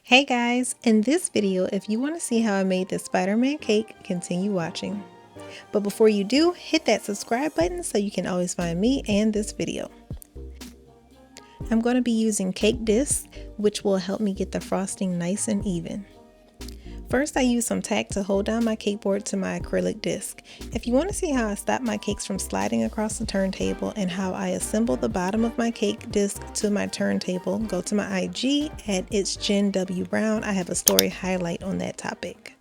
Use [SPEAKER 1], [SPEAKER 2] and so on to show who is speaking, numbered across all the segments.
[SPEAKER 1] Hey guys, in this video, if you want to see how I made this Spider-Man cake, continue watching. But before you do, hit that subscribe button so you can always find me and this video. I'm going to be using cake discs, which will help me get the frosting nice and even. First, I use some tack to hold down my cake board to my acrylic disc. If you want to see how I stop my cakes from sliding across the turntable and how I assemble the bottom of my cake disc to my turntable, go to my IG at It's Jen W. Brown. I have a story highlight on that topic.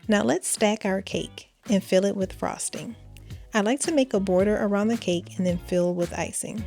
[SPEAKER 1] Now let's stack our cake and fill it with frosting. I like to make a border around the cake and then fill with icing.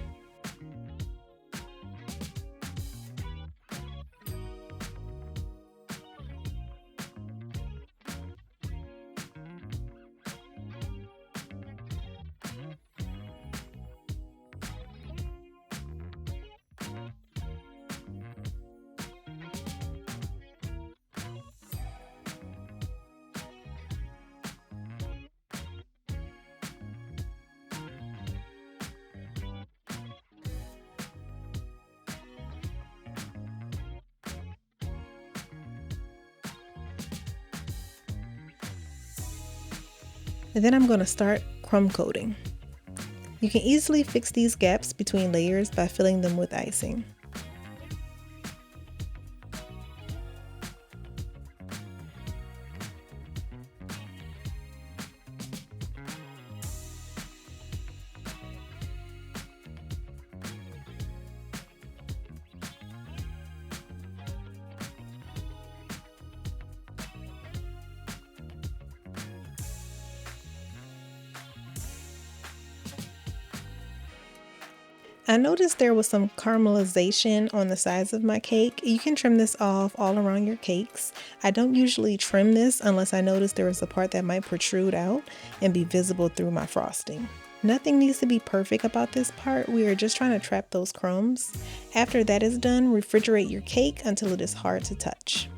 [SPEAKER 1] And then I'm going to start crumb coating. You can easily fix these gaps between layers by filling them with icing. I noticed there was some caramelization on the sides of my cake. You can trim this off all around your cakes. I don't usually trim this unless I notice there is a part that might protrude out and be visible through my frosting. Nothing needs to be perfect about this part. We are just trying to trap those crumbs. After that is done, refrigerate your cake until it is hard to touch.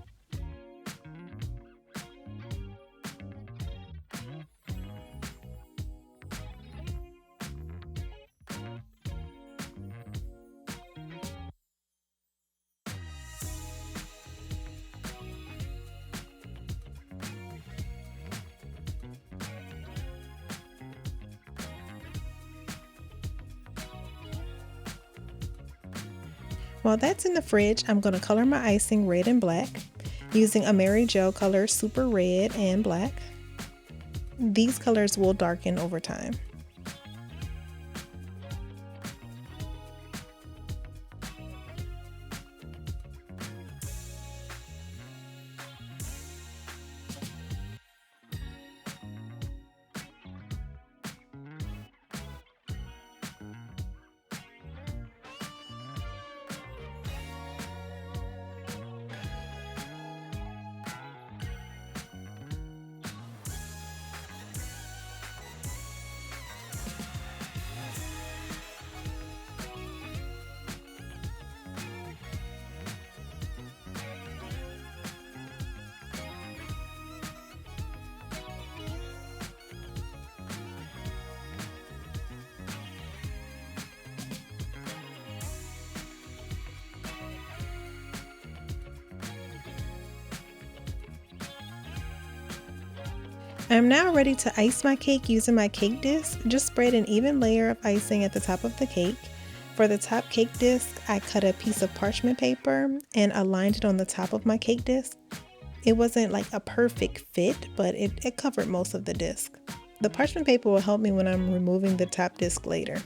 [SPEAKER 1] While that's in the fridge, I'm going to color my icing red and black using a Mary Gel color Super Red and Black. These colors will darken over time. I am now ready to ice my cake using my cake disc. Just spread an even layer of icing at the top of the cake. For the top cake disc, I cut a piece of parchment paper and aligned it on the top of my cake disc. It wasn't like a perfect fit, but it covered most of the disc. The parchment paper will help me when I'm removing the top disc later.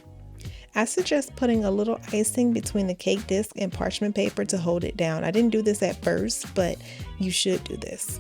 [SPEAKER 1] I suggest putting a little icing between the cake disc and parchment paper to hold it down. I didn't do this at first, but you should do this.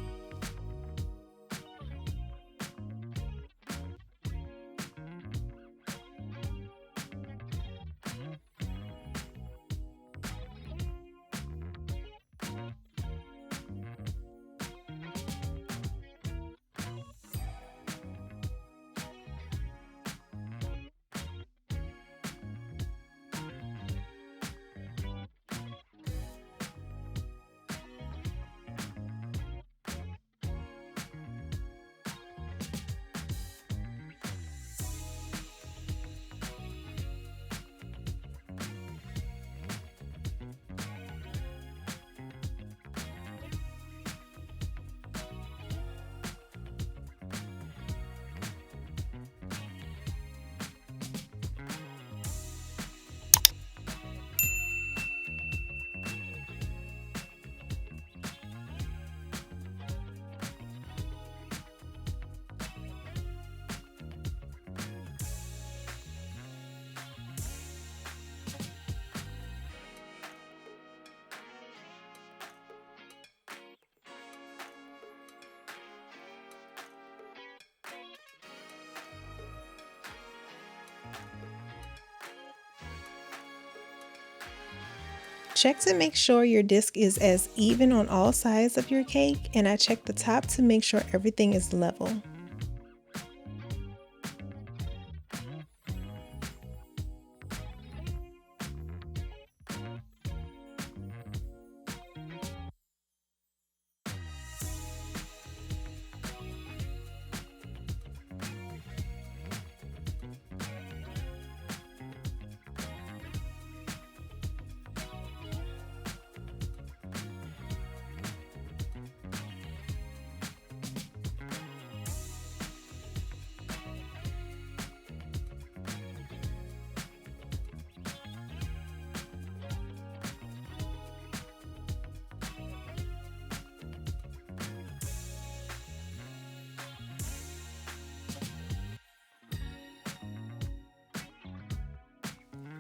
[SPEAKER 1] Check to make sure your disc is as even on all sides of your cake, and I check the top to make sure everything is level.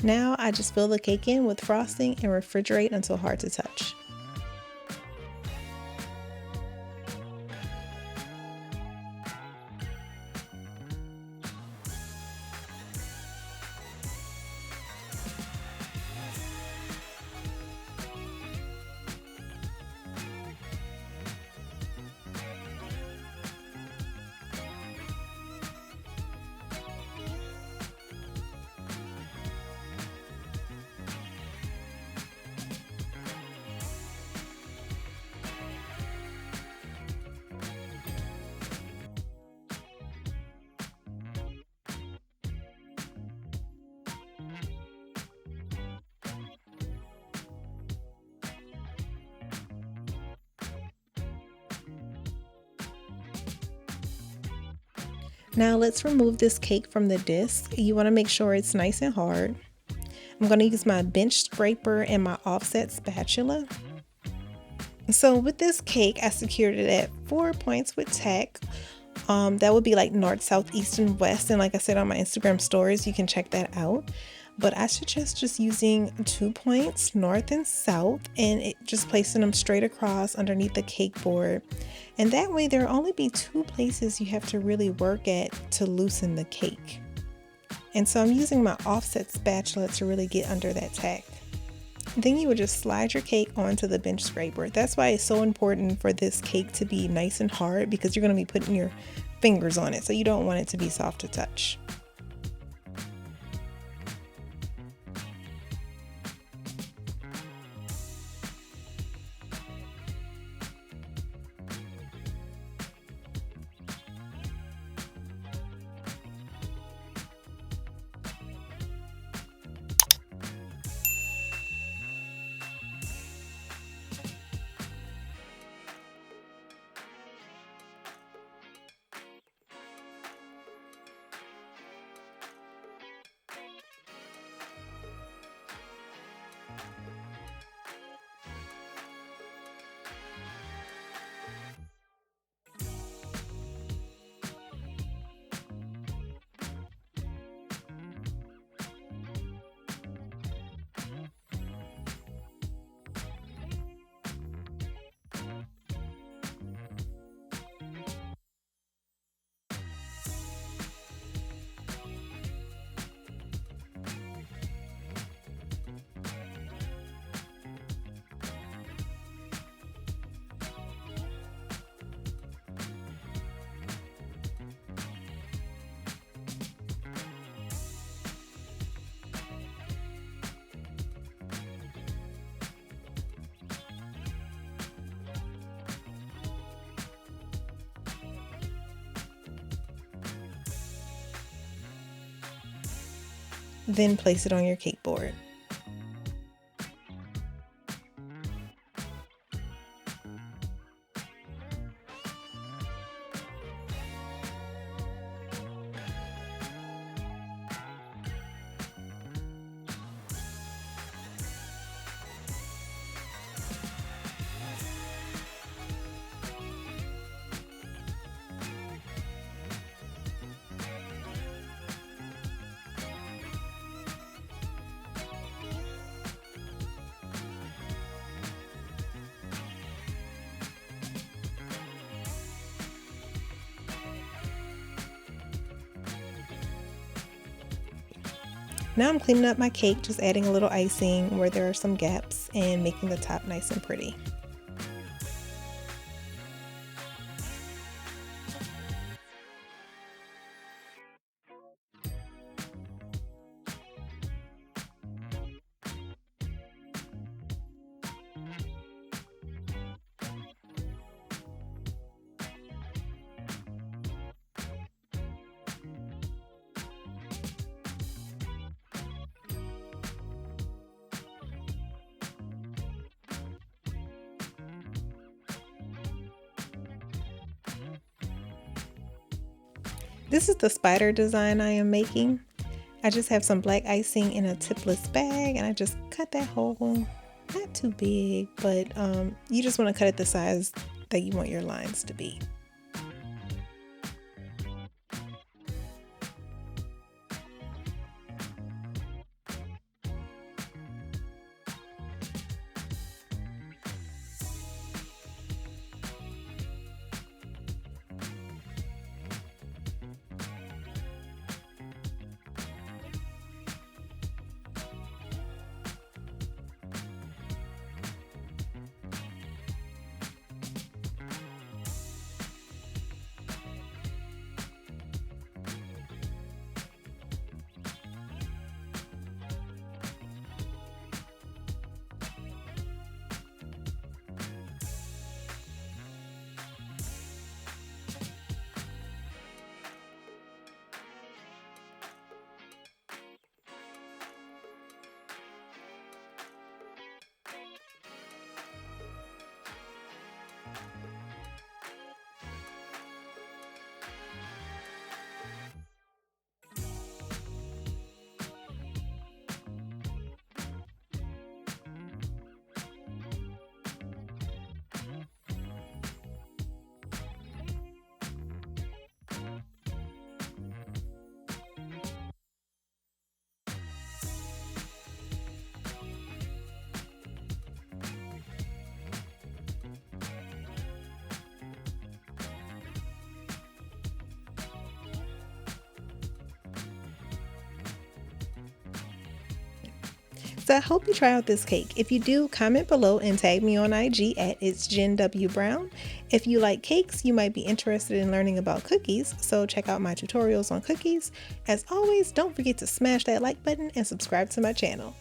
[SPEAKER 1] Now I just fill the cake in with frosting and refrigerate until hard to touch. Now let's remove this cake from the disc. You want to make sure it's nice and hard. I'm going to use my bench scraper and my offset spatula. So with this cake, I secured it at 4 points with tack. That would be like north, south, east, and west. And like I said on my Instagram stories, you can check that out. But I suggest just using 2 points, north and south, and just placing them straight across underneath the cake board. And that way there'll only be 2 places you have to really work at to loosen the cake. And so I'm using my offset spatula to really get under that tack. Then you would just slide your cake onto the bench scraper. That's why it's so important for this cake to be nice and hard, because you're going to be putting your fingers on it, so you don't want it to be soft to touch. Then place it on your cake board. Now I'm cleaning up my cake, just adding a little icing where there are some gaps and making the top nice and pretty. This is the spider design I am making. I just have some black icing in a tipless bag and I just cut that hole, not too big, but you just want to cut it the size that you want your lines to be. So I hope you try out this cake. If you do, comment below and tag me on IG at itsjenwbrown. If you like cakes, you might be interested in learning about cookies, so check out my tutorials on cookies. As always, don't forget to smash that like button and subscribe to my channel.